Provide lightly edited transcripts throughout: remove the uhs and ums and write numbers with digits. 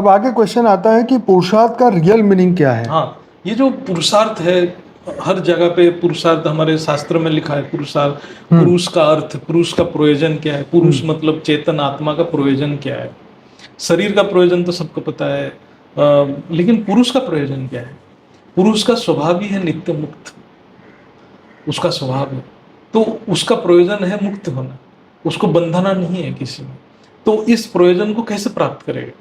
अब आगे क्वेश्चन आता है कि पुरुषार्थ का रियल मीनिंग क्या है? हाँ, ये जो पुरुषार्थ है, हर जगह पे पुरुषार्थ हमारे शास्त्र में लिखा है। पुरुषार्थ, पुरुष का अर्थ, पुरुष का प्रयोजन क्या है, पुरुष मतलब चेतन आत्मा का प्रयोजन क्या है। शरीर का प्रयोजन तो सबको पता है, लेकिन पुरुष का प्रयोजन क्या है? पुरुष का स्वभाव ही है नित्य मुक्त, उसका स्वभाव है, तो उसका प्रयोजन है मुक्त होना, उसको बंधना नहीं है किसी में। तो इस प्रयोजन को कैसे प्राप्त करेगा?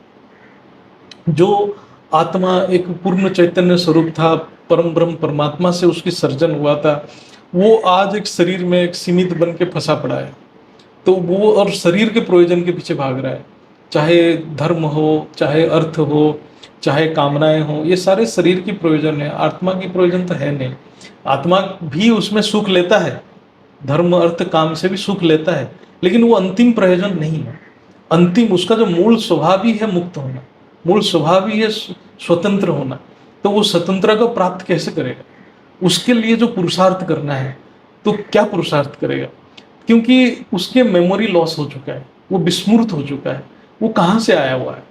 जो आत्मा एक पूर्ण चैतन्य स्वरूप था, परम ब्रह्म परमात्मा से उसकी सर्जन हुआ था, वो आज एक शरीर में एक सीमित बन के फंसा पड़ा है। तो वो और शरीर के प्रयोजन के पीछे भाग रहा है, चाहे धर्म हो, चाहे अर्थ हो, चाहे कामनाएं हो, ये सारे शरीर की प्रयोजन है, आत्मा की प्रयोजन तो है नहीं। आत्मा भी उसमें सुख लेता है, धर्म अर्थ काम से भी सुख लेता है, लेकिन वो अंतिम प्रयोजन नहीं है। अंतिम उसका जो मूल स्वभाव ही है मुक्त होना, मूल स्वभाव ही है स्वतंत्र होना। तो वो स्वतंत्रता को प्राप्त कैसे करेगा? उसके लिए जो पुरुषार्थ करना है, तो क्या पुरुषार्थ करेगा? क्योंकि उसके मेमोरी लॉस हो चुका है, वो विस्मृत हो चुका है, वो कहाँ से आया हुआ है,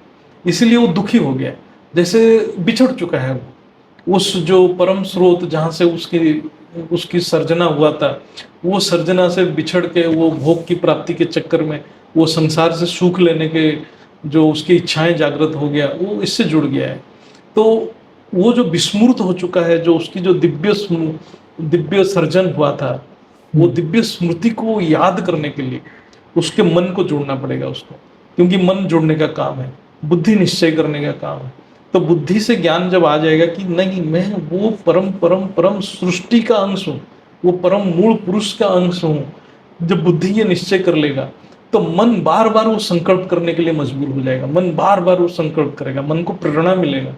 इसीलिए वो दुखी हो गया है, जैसे बिछड़ चुका है वो उस जो परम स्रोत जहाँ से उसकी सर्जना हुआ था, वो सर्जना से बिछड़ के वो भोग की प्राप्ति के चक्कर में, वो संसार से सुख लेने के जो उसकी इच्छाएं जागृत हो गया, वो इससे जुड़ गया है। तो वो जो विस्मृत हो चुका है, जो उसकी जो दिव्य सर्जन हुआ था, वो दिव्य स्मृति को याद करने के लिए उसके मन को जोड़ना पड़ेगा उसको, क्योंकि मन जोड़ने का काम है, बुद्धि निश्चय करने का काम है। तो बुद्धि से ज्ञान जब आ जाएगा कि नहीं, मैं वो परम परम परम सृष्टि का अंश हूँ, वो परम मूल पुरुष का अंश हूँ, जब बुद्धि ये निश्चय कर लेगा, तो मन बार बार वो संकल्प करने के लिए मजबूर हो जाएगा, मन बार बार वो संकल्प करेगा, मन को प्रेरणा मिलेगा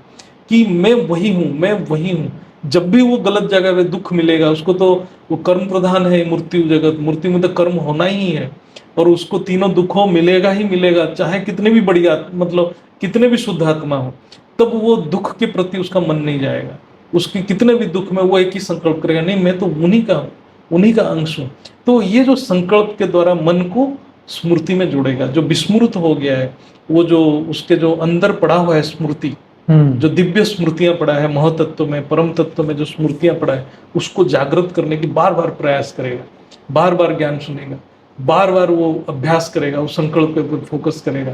कि मैं वही हूँ, मैं वही हूँ। जब भी वो गलत जगह पे दुख मिलेगा उसको, तो वो कर्म प्रधान है मृत्यु जगत, मृत्यु में तो कर्म होना ही है, और उसको तीनों दुखों मिलेगा ही मिलेगा, चाहे कितने भी बड़ी मतलब कितने भी शुद्ध आत्मा हो, तब वो दुख के प्रति उसका मन नहीं जाएगा। उसके कितने भी दुख में वो एक ही संकल्प करेगा, नहीं मैं तो उन्हीं का हूँ, उन्हीं का अंश हूँ। तो ये जो संकल्प के द्वारा मन को स्मृति में जोड़ेगा, जो विस्मृत हो गया है, वो जो उसके जो अंदर पड़ा हुआ है स्मृति, जो दिव्य स्मृतियां पड़ा है, महतत्व में, परम तत्व में जो स्मृतियां पड़ा है, उसको जागृत करने की बार बार प्रयास करेगा, बार बार ज्ञान सुनेगा, बार बार वो अभ्यास करेगा, उस संकल्प पे फोकस करेगा।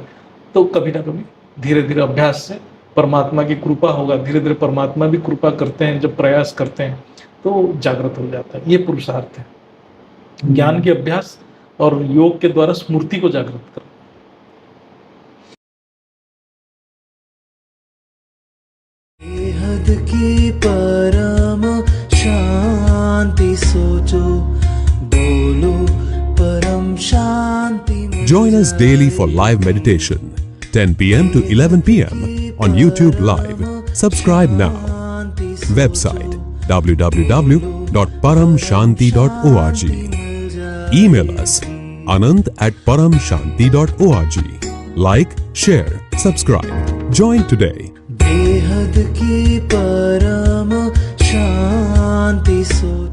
तो कभी ना कभी धीरे धीरे अभ्यास से परमात्मा की कृपा होगा, धीरे धीरे परमात्मा भी कृपा करते हैं, जब प्रयास करते हैं तो जागृत हो जाता है। ये पुरुषार्थ है, ज्ञान के अभ्यास और योग के द्वारा स्मृति को जागृत करना। बेहद की परम शांति सोचो, बोलो परम शांति। Join us daily for live meditation, 10 p.m. to 11 p.m. on YouTube Live. Subscribe now. Website www.paramshanti.org. Email us anant@paramshanti.org. Like, share, subscribe. Join today. बेहद की परम शांति सोचो।